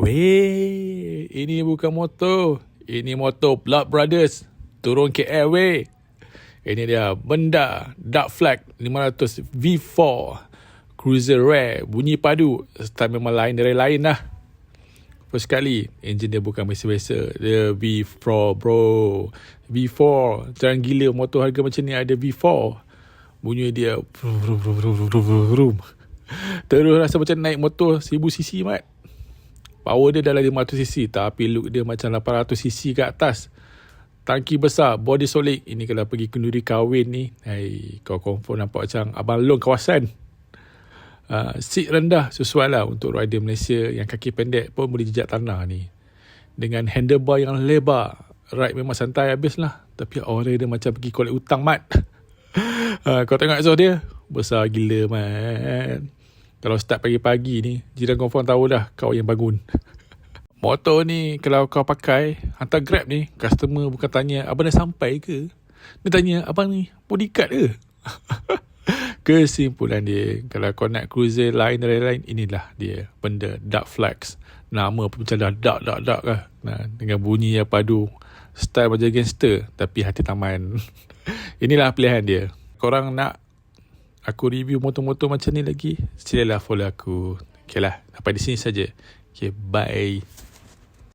Weh, ini bukan motor. Ini motor Blood Brothers. Turun KL weh. Ini dia benda Dark Flag 500 V4 Cruiser Rare. Bunyi padu. Style memang lain dari lain lah. First sekali, enjin dia bukan biasa-biasa. Dia V4 bro. V4. Jangan gila motor harga macam ni ada V4. Bunyi dia terus rasa macam naik motor 1000cc mat. Power dia dalam 500cc, tapi look dia macam 800cc ke atas. Tangki besar, body solid. Ini kalau pergi kenduri kahwin ni, kau confirm nampak macam Abang Long kawasan. Seat rendah, sesuai lah untuk rider Malaysia yang kaki pendek pun boleh jejak tanah ni. Dengan handlebar yang lebar, ride memang santai habis lah. Tapi aura dia macam pergi collect hutang mat. Kau tengok exhaust dia, besar gila man. Kalau start pagi-pagi ni, jiran confirm tahu dah kau yang bangun. Motor ni kalau kau pakai, hantar Grab ni, customer bukan tanya abang dah sampai ke? Dia tanya abang ni body card ke? Kesimpulan dia, kalau kau nak cruiser lain dari lain, inilah dia benda Dark Flags. Nama pun macam dah dark lah. Dengan bunyi yang padu, style macam gangster tapi hati taman. Inilah pilihan dia. Korang nak aku review motor-motor macam ni lagi, silalah follow aku. Okay lah, sampai di sini saja. Okay, bye.